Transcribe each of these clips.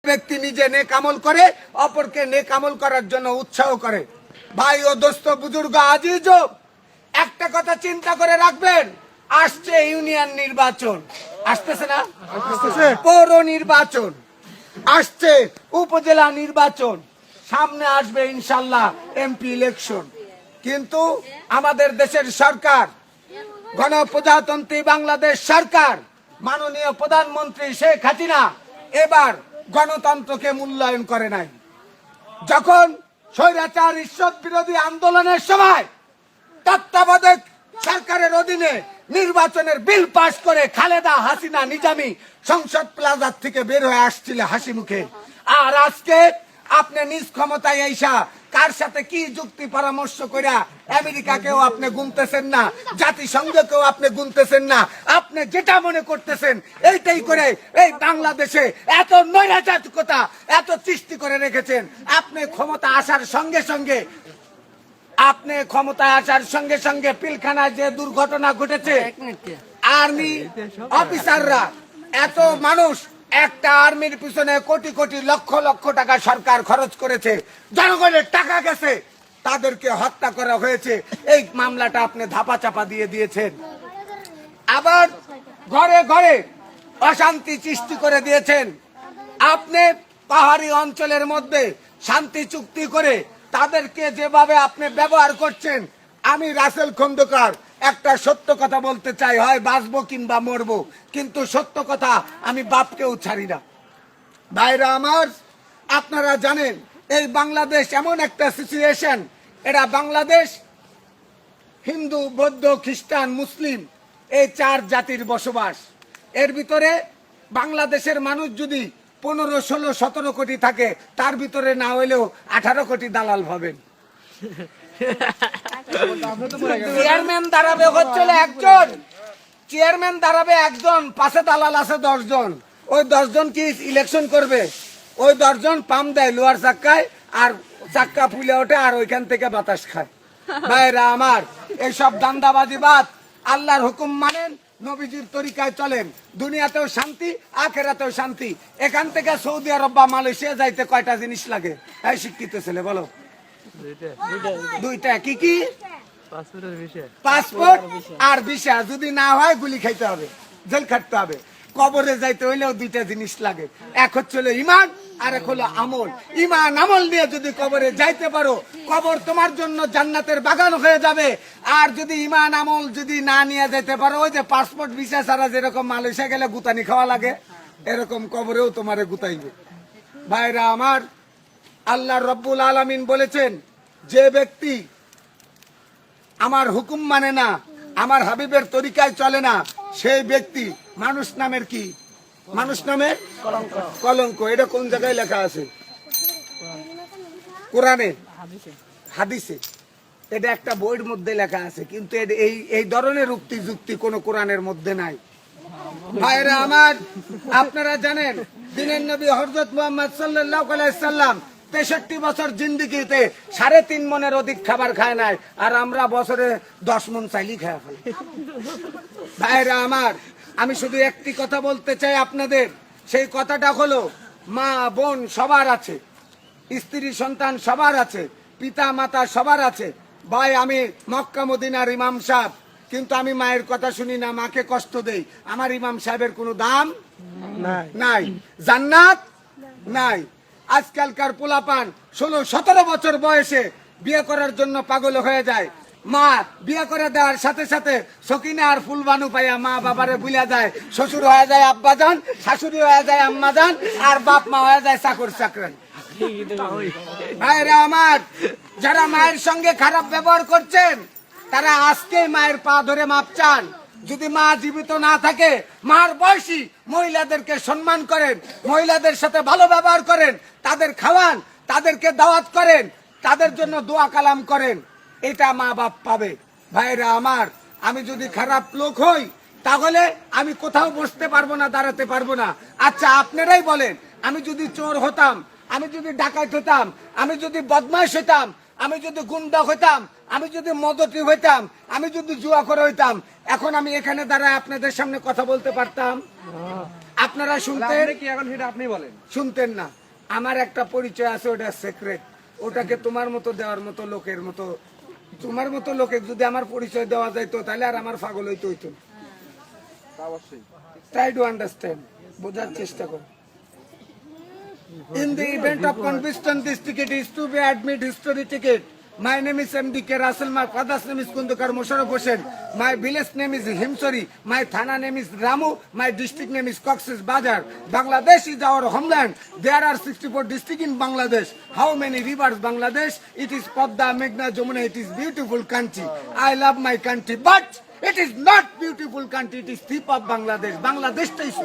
ব্যক্তি নিজে নেক আমল করে, অপরকে নেক আমল করার জন্য উৎসাহ করে। ভাই ও দোস্ত, বুজুর্গ, আজিজ, একটা কথা চিন্তা করে রাখবেন, আসছে ইউনিয়ন নির্বাচন, আসতেছে না? পৌর নির্বাচন আসছে, উপজেলা নির্বাচন সামনে আসবে, ইনশাল্লাহ এমপি ইলেকশন। কিন্তু আমাদের দেশের সরকার, গণপ্রজাতন্ত্রী বাংলাদেশ সরকার, মাননীয় প্রধানমন্ত্রী শেখ হাসিনা এবার গণতন্ত্রকে মূল্যায়ন করে নাই। যখন স্বৈরাচার ঈশ্বর বিরোধী আন্দোলনের সময় তত্ত্বাবধায়ক সরকারের অধীনে নির্বাচনের বিল পাস করে খালেদা হাসিনা নিজামী সংসদ প্লাজার থেকে বের হয়ে আসছিল হাসি মুখে, আর আজকে আপনি নিজ ক্ষমতায় আইসা কার সাথে কি যুক্তি পরামর্শ কইরা আমেরিকাকেও আপনি গুনতেছেন না, জাতিসংঘকেও আপনি গুনতেছেন না, আপনি যেটা মনে করতেছেন এইটাই করে এই বাংলাদেশে এত নৈরাজ্যতা এত সৃষ্টি করে রেখেছেন। আপনি ক্ষমতায় আসার সঙ্গে পিলখানায় যে দুর্ঘটনা ঘটেছে, আর্মি অফিসাররা, এত মানুষ, একটা আর্মির পিছনে কোটি কোটি লক্ষ লক্ষ টাকা সরকার খরচ করেছে, জনগণের টাকা গেছে, তাদেরকে হত্যা করা হয়েছে। এই মামলাটা আপনি ধাপা চাপা দিয়ে দিয়েছেন। আবার ঘরে ঘরে অশান্তি সৃষ্টি করে দিয়েছেন। আপনি পাহাড়ি অঞ্চলের মধ্যে শান্তি চুক্তি করে তাদেরকে যেভাবে আপনি ব্যবহার করছেন, আমি রাসেল খন্দকার একটা সত্য কথা বলতে চাই, হয় বাঁচবো কিংবা মরবো, কিন্তু সত্য কথা আমি বাপকেও ছাড়ি না। ভাইরা আমার, আপনারা জানেন এই বাংলাদেশ এমন একটা সিচুয়েশন, এরা বাংলাদেশ হিন্দু, বৌদ্ধ, খ্রিস্টান, মুসলিম, এই 4 জাতির বসবাস। এর ভিতরে বাংলাদেশের মানুষ যদি 15, 16, 17 কোটি থাকে, তার ভিতরে না হইলেও 18 কোটি দালাল পাবেন। চেয়ারম্যান দাঁড়াবে হচ্ছিল একজন, চেয়ারম্যান দাঁড়াবে একজন, পাশে দালাল আছে 10 জন। ওই 10 জন কি ইলেকশন করবে? ওই 10 জন পাম দেয় লোহার চাক্কায়, আর চাক্কা ফুলে ওঠে, আর ওইখান থেকে বাতাস খায়। ভাইরা আমার, এইসব দান্দাবাজিবাদ, আল্লাহর হুকুম মানেন, নবীজির তরিকায় চলেন, দুনিয়াতেও শান্তি, আখেরাতেও শান্তি। এখান থেকে সৌদি আরব বা মালয়েশিয়া যাইতে কয়টা জিনিস লাগে? এই শিক্ষিত ছেলে বলো। দুইটা। কি কি? পাসপোর্ট আর ভিসা। যদি না হয় গুলি খাইতে হবে, জেল খাটতে হবে। কবরে যাইতে হইলেও 2টা জিনিস লাগে, এক হচ্ছে ইমান, আর এক হলো আমল। ইমান আমল নিয়ে যদি কবরে যাইতে পারো, কবর তোমার জন্য জান্নাতের বাগান হয়ে যাবে। আর যদি ইমান আমল যদি না নিয়ে যেতে পারো, ওই যে পাসপোর্ট ভিসা ছাড়া যেরকম মালয়েশিয়া গেলে গুতানি খাওয়া লাগে, এরকম কবরেও তোমারে গুতাইবে। ভাইরা আমার, আল্লাহ রব্বুল আলামিন বলেছেন, যে ব্যক্তি আমার হুকুম মানে না, আমার হাবিবের তরিকায় চলে না, সেই ব্যক্তি মানুষ নামের কি? মানুষ নামের কলঙ্ক। এটা কোন জায়গায় লেখা আছে? কোরআনে, হাদিসে। এটা একটা বইয়ের মধ্যে লেখা আছে, কিন্তু এই ধরনের উক্তি যুক্তি কোন কোরআনের মধ্যে নাই। ভাইরা আমার, আপনারা জানেন দিনের নবী হযরত মুহাম্মদ সাল্লাল্লাহু আলাইহি সাল্লাম 63 বছর জিন্দেগিতে 3.5 মনের অধিক খাবার খায় নাই, আর আমরা বছরে 10 মন চাইলেই খায় ফেলি। ভাইরা আমার, আমি শুধু একটি কথা বলতে চাই আপনাদের, সেই কথাটা হলো, মা বোন সবার আছে, স্ত্রী সন্তান সবার আছে, পিতা মাতা সবার আছে। ভাই, আমি মক্কা মদিনার ইমাম সাহেব, কিন্তু আমি মায়ের কথা শুনি না, মাকে কষ্ট দেই। আমার ইমাম সাহেবের কোনো দাম নাই, জান্নাত নাই। আজকালকার পোলাপান 16-17 বছর বয়সে বিয়ে করার জন্য পাগল হয়ে যায়। মা বিয়ে করে দেওয়ার সাথে সাথে সকিনা আর ফুলবানু পাইয়া মা বাবারে ভুলে যায়। শ্বশুর হয়ে যায় আব্বাজান, শাশুড়ি হয়ে যায় আম্মাজান, আর বাপ মা হয়ে যায় চাকর চাকরান। ভাইরা আমার, যারা মায়ের সঙ্গে খারাপ ব্যবহার করছেন, তারা আজকে মায়ের পা ধরে মাপ চান। যদি মা জীবিত না থাকে, মার বয়সী মহিলাদেরকে সম্মান করেন, মহিলাদের সাথে ভালো ব্যবহার করেন, তাদের খাওয়ান, তাদেরকে দাওয়াত করেন, তাদের জন্য দোয়া কালাম করেন, এটা মা বাপ পাবে। ভাইরা আমার, আমি যদি খারাপ লোক হই, তাহলে আমি কোথাও বসতে পারবো না, দাঁড়াতে পারবো না। আচ্ছা, আপনারাই বলেন, আমি যদি চোর হতাম, আমি যদি ডাকাত হতাম, আমি যদি বদমাশ হইতাম, আমি যদি গুন্ডা হইতাম, আমি যদি মদতি হইতাম, আমি যদি জুয়া করে হইতাম, এখন আমি এখানে দাঁড়ায় আপনাদের সামনে কথা বলতে পারতাম? আপনারা শুনতেন কি এখন সেটা আপনি বলেন। শুনতেন না। আমার একটা পরিচয় আছে, ওটা সিক্রেট। ওটাকে তোমার মতো দেওয়ার মতো লোকের মতো, তোমার মতো লোকে যদি আমার পরিচয় দেওয়া যাইতো তাহলে আর আমার পাগল হইতে হইতো না। অবশ্যই। ট্রাই টু আন্ডারস্ট্যান্ড, বোঝার চেষ্টা করো। In the event of conviction, this ticket is to be admit history ticket. My name is M.D.K. Russell. My father's name is Kundukar Musharraf Hossain. My village name is Himsori. My thana name is Ramu. My district name is Cox's Bazar. Bangladesh is our homeland. There are 64 districts in Bangladesh. How many rivers Bangladesh? It is Padma, Meghna, Jamuna. It is beautiful country. I love my country, but it is not beautiful country. It is thief of Bangladesh. Bangladesh is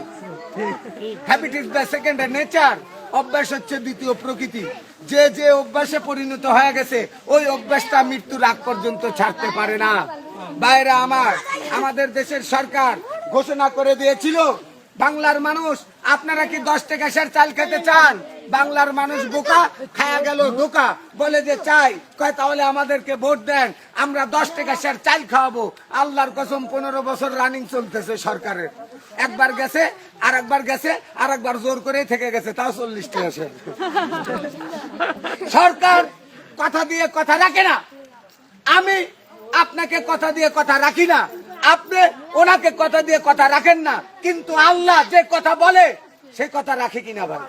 habit is the second nature. অভ্যাস হচ্ছে দ্বিতীয় প্রকৃতি। যে যে অভ্যাসে পরিণত হয়ে গেছে ওই অভ্যাসটা মৃত্যুর আগ পর্যন্ত ছাড়তে পারে না। বাইরে আমাদের দেশের সরকার ঘোষণা করে দিয়েছিল, বাংলার মানুষ আপনারা কি 10 টাকা সের চাল খেতে চান? বাংলার মানুষ বোকা, খায়া গেল ধোকা, বলে যে চাই। কয় তাহলে আমাদেরকে ভোট দেন, আমরা 10 টাকা সের চাল খাওয়াবো। আল্লাহর কসম 15 বছর রানিং চলতেছে সরকারের। একবার গেছে, আর একবার গেছে, আর একবার জোর করে থেকে গেছে, তাও 40 টাকা সের। সরকার কথা দিয়ে কথা রাখে না। আমি আপনাকে কথা দিয়ে কথা রাখি না, আপনি ওনাকে কথা দিয়ে কথা রাখেন না, কিন্তু আল্লাহ যে কথা বলে সে কথা রাখে কিনা ভাই?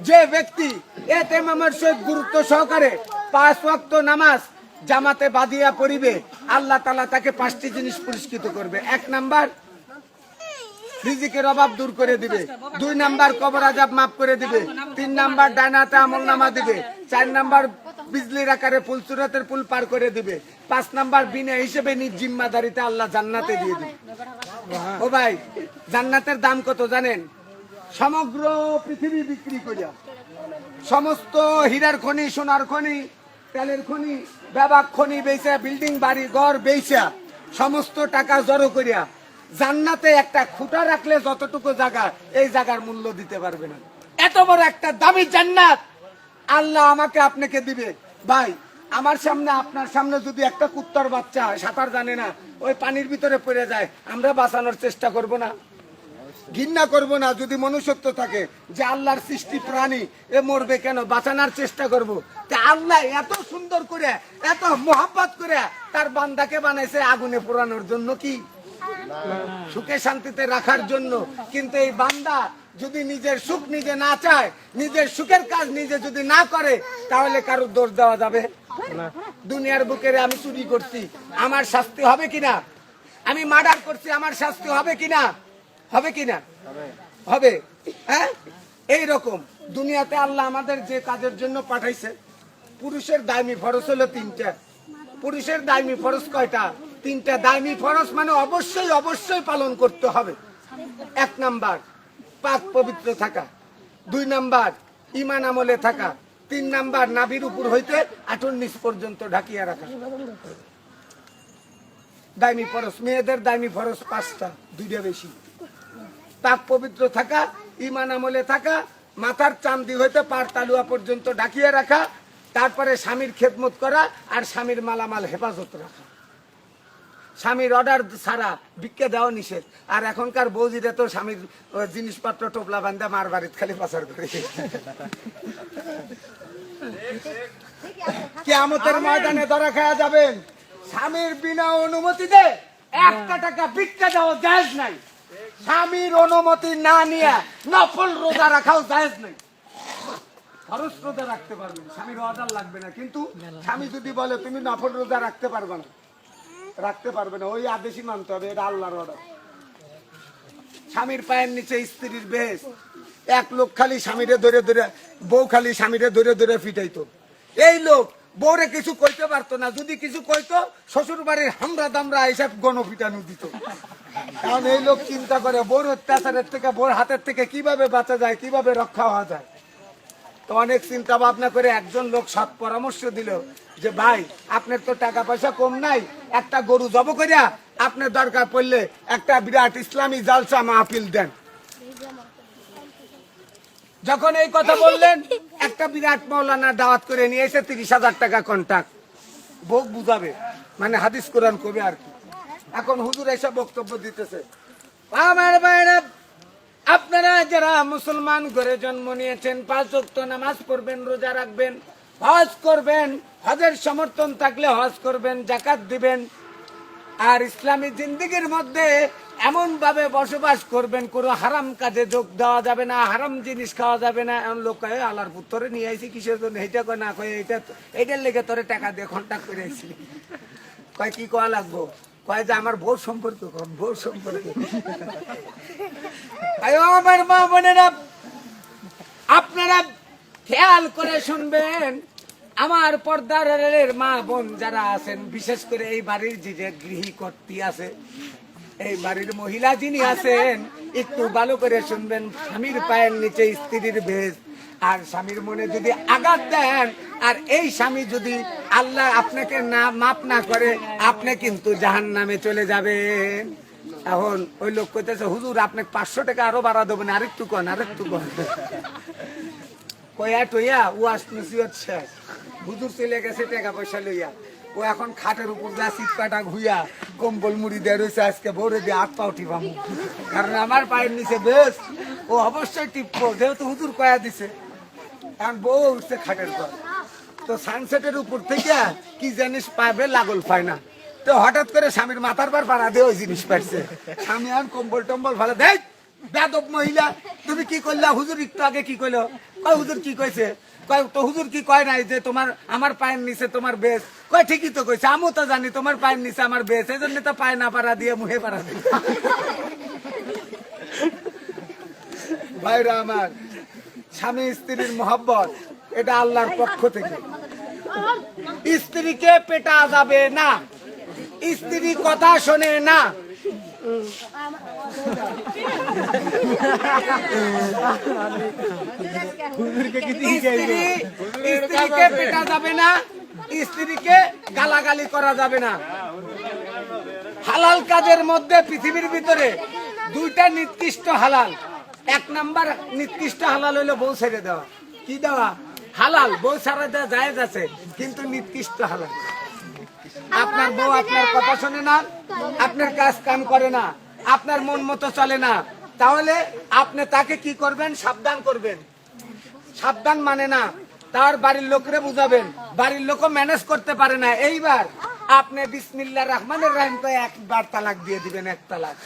যে ব্যক্তি এতেমামের সহিত গুরুত্ব সহকারে 5 ওয়াক্ত নামাজ জামাতে বাঁধিয়া পড়িবে, আল্লাহ তাআলা তাকে 5টি জিনিস পুরস্কৃত করবে। 1 নাম্বার রিজিকের অভাব দূর করে দিবে, 2 নাম্বার কবর আযাব মাফ করে দিবে, 3 নাম্বার ডাইনাতে আমলনামা দিবে, 4 নাম্বার বিজলির আকারে ফুলসুরাতের পুল পার করে দিবে, 5 নাম্বার বিনা হিসেবে নিজ জিম্মাদারিতে আল্লাহ জান্নাতে দিয়ে দিবে। ও ভাই, জান্নাতের দাম কত জানেন? সমগ্র পৃথিবী বিক্রি করিয়া, সমস্ত হীরার খনি, সোনার খনি, তেলের খনি, ব্যাপক খনি বেচা, বিল্ডিং বাড়ি ঘর বেচা, সমস্ত টাকা জড়ো করিয়া জান্নাতে একটা খুঁটা রাখলে যতটুকু জায়গা, এই জায়গার মূল্য দিতে পারবে না। এত বড় একটা দামি জান্নাত আল্লাহ আমাকে আপনাকে দিবে। ভাই, আমার সামনে আপনার সামনে যদি একটা কুত্তার বাচ্চা সাঁতার জানে না, ওই পানির ভিতরে পড়ে যায়, আমরা বাঁচানোর চেষ্টা করব না? ঘৃণা করব না? যদি মনুষ্যত্ব থাকে যে আল্লাহর সৃষ্টি প্রাণী, এ মরবে কেন, বাঁচানোর চেষ্টা করব। তা আল্লাহ এত সুন্দর করে, এত মোহাব্বত করে তার বান্দাকে বানাইছে আগুনে পোড়ানোর জন্য কি? সুখে শান্তিতে রাখার জন্য। কিন্তু এই বান্দা যদি নিজের সুখ নিজে না চায়, নিজের সুখের কাজ নিজে যদি না করে, তাহলে কারোর দোষ দেওয়া যাবে না। দুনিয়ার বুকে আমি চুরি করছি, আমার শাস্তি হবে কিনা? আমি মার্ডার করছি, আমার শাস্তি হবে কিনা? হবে কিনা? হবে। হ্যাঁ, এইরকম দুনিয়াতে আল্লাহ আমাদের যে কাজের জন্য পাঠাইছে, পুরুষের দায়মি ফরজ হলো 3টা। পুরুষের দায়মি ফরজ কয়টা? 3টা। দায়মি ফরজ মানে অবশ্যই অবশ্যই পালন করতে হবে। 1 নাম্বার পাক পবিত্র থাকা, 2 নাম্বার ঈমান আমলে থাকা, 3 নাম্বার নাভির উপর হইতে আঁটুর নিচ পর্যন্ত ঢাকিয়া রাখা। দায়মি ফরজ। মেয়েদের দায়মি ফরজ 5টা, 2টা বেশি। পাক পবিত্র থাকা, ঈমান আমলে থাকা, মাথার চান্দি হইতে পার তালুয়া পর্যন্ত ঢাকিয়ে রাখা, তারপরে স্বামীর খেদমত করা, আর স্বামীর মালামাল হেফাজত রাখা। স্বামীর অর্ডার ছাড়া ভিক্ষা দেওয়া নিষেধ। আর এখনকার বৌজিরা তো স্বামীর জিনিসপত্র টোপলা বান্ধা মার বাড়িতে খালি পাচার করে। কিয়ামতের ময়দানে ধরা খাওয়া যাবেন। স্বামীর বিনা অনুমতিতে 1 টাকা ভিক্ষা দেওয়া জায়েজ নাই। স্বামীর অনুমতি না নিয়ে নফল রোজা রাখাও জায়েজ নাই। ফরজ রোজা রাখতে পারবেন, স্বামীর অর্ডার লাগবে না। কিন্তু স্বামী যদি বলে তুমি নফল রোজা রাখতে পারবে না, রাখতে পারবে না, ওই আদেশই মানতে হবে, এটা আল্লাহর অর্ডার। স্বামীর পায়ের নিচে স্ত্রীর বেশ। 1 লোক খালি স্বামীরে ধরে ধরে, বউ খালি স্বামীরে ধরে ধরে ফিটাইতো। এই লোক বউরে কিছু কইতে পারতো না, যদি কিছু কইতো শ্বশুর বাড়ির হামরা দামরা এইসব গণপিটানো দিত। কারণ এই লোক চিন্তা করে বউর অত্যাচারের থেকে, বউর হাতের থেকে কিভাবে বাঁচা যায়, কিভাবে রক্ষা হওয়া যায়। তো অনেক চিন্তা ভাবনা করে একজন লোক সৎ পরামর্শ দিল যে ভাই, আপনার তো টাকা পয়সা কম নাই, একটা গরু জব করিয়া আপনার দরকার পড়লে একটা বিরাট ইসলামী জালসা মাহফিল দেন। যখন এই কথা বললেন, একটা বিরাট মাওলানা দাওয়াত করে নিয়ে এসে 30,000 টাকা কন্ট্রাক্ট। বউ বুঝাবে, মানে হাদিস কোরআন কবে আর কি। এখন হুজুর এসে বক্তব্য দিতেছে, আমার ভাইরা আপনারা যারা মুসলমান ঘরে জন্ম নিয়েছেন 5 ওয়াক্ত নামাজ পড়বেন, রোজা রাখবেন, হজ করবেন, হজের সমর্থন থাকলে হজ করবেন, যাকাত দিবেন, আর ইসলামী জিন্দেগির মধ্যে এমন ভাবে বসবাস করবেন, কোনো হারাম কাজে যোগ দেওয়া যাবে না, হারাম জিনিস খাওয়া যাবে না। এমন লোক কয়ে আল্লাহর পুত্তরে নিয়ে আইছি কিসের জন্য, এইটা কয় না, কয়ে এইটার লেগে তোরে টাকা দিয়ে কন্টাক্ট করে আইছি। কয় কি কয়া লাগবো, কয় যে আমার বউ সম্পর্ক কম, বউ সম্পর্ক। আয়ো আমার মা বোনেরা, আপনারা খেয়াল করে শুনবেন, আমার পর্দার আড়ালের মা বোন যারা আছেন, বিশেষ করে এই বাড়ির যে গৃহকর্ত্রী আছে, এই বাড়ির মহিলা যিনি আছেন, একটু ভালো করে শুনবেন। স্বামীর পায়ের নিচে স্ত্রীর ভেজ, আর স্বামীর মনে যদি আঘাত দেন, আর এই স্বামী যদি আল্লাহ আপনাকে না মাফ না করে, আপনি কিন্তু জাহান্নামে চলে যাবেন। এখন ওই লোক কইতেছে, হুজুর আপনি 500 টাকা আরো বাড়া দেবেন, আরেকটু কন, আরেকটু কন। কয়া টইয়া ও আসনসিয়ত শেষ, হুজুর চলে গেছে টাকা পয়সা লইয়া। ও এখন খাটের উপর যা চিৎকাটা ঘুইয়া কম্বল মুড়ি দিয়ে রয়েছে, আজকে ভোরে দিয়ে হাত পা উঠিবাম, কারণ আমার পায়ের নিচে বেশ। ও অবশ্যই টিপবো, যেহেতু হুজুর কয়া দিছে। এখন বউ উঠছে খাটের পর, তো সানসেটের উপর থেকে কি জিনিস পাবে লাগল পায় না, তো হঠাৎ করে স্বামীর মাথার পর পাড়া দিয়ে ওই জিনিস পাইছে। স্বামী এখন কম্বল টম্বল ভালো দেখ, বেদব মহিলা তুমি কি করলা, হুজুর একটু আগে কি কইলো, কয় হুজুর কি কইছে, কয় তো হুজুর কি কয় নাই যে তোমার আমার পায়ের নিচে তোমার বেশ, কয় ঠিকই তো কইছে, আমিও তো জানি তোমার পায়ের নিচে আমার বেশ, এই জন্য তো পায়ে না পাড়া দিয়ে মুহে পাড়া দিয়ে। ভাইরা আমার, স্বামী স্ত্রীর মহব্বত এটা আল্লাহর পক্ষ থেকে। স্ত্রীকে পেটা যাবে না, স্ত্রী কথা শোনে না। স্ত্রীকে পেটা যাবে না, স্ত্রীকে গালাগালি করা যাবে না। হালাল কাজের মধ্যে পৃথিবীর ভিতরে 2টা নির্দিষ্ট হালাল। 1 নাম্বার নির্দিষ্ট হালাল হইলো বউ ছেড়ে দেওয়া। কি দেওয়া? হালাল। বউ ছাড়া দেওয়া জায়েজ আছে, কিন্তু নির্দিষ্ট হালাল। আপনার বউ আপনার কথা শোনে না, আপনার কাজ কাম করে না, আপনার মন মতো চলে না, তাহলে আপনি তাকে কি করবেন? সাবধান করবেন। সাবধান মানে না, তার বাড়ির লোকরে বুঝাবেন, বাড়ির লোকও ম্যানেজ করতে পারে না, এইবার আপনি বিসমিল্লাহির রহমানির রহিম কয়ে একবার তালাক দিয়ে দিবেন, 1 তালাক।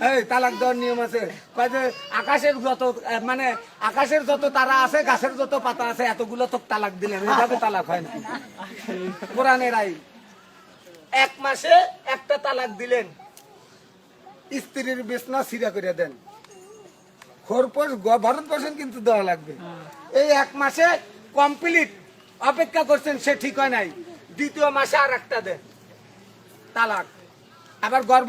এই তালাক দেওয়ার নিয়ম আছে, কয় যে আকাশের যত মানে আকাশের যত তারা আছে, গাছের যত পাতা আছে, এতগুলো তো তালাক দিলেন, এভাবে তালাক হয় না। কোরআনের আইন। 1 মাসে 1টা তালাক দিলেন, স্ত্রীর বিছনা সিরা করে দেন, ভরণ পোষণ কিন্তু দেওয়া লাগবে। এই 1 মাসে কমপ্লিট অপেক্ষা করছেন, সে ঠিক হয় নাই, 2য় মাসে আর একটা দেন তালাক। আবার গর্ভ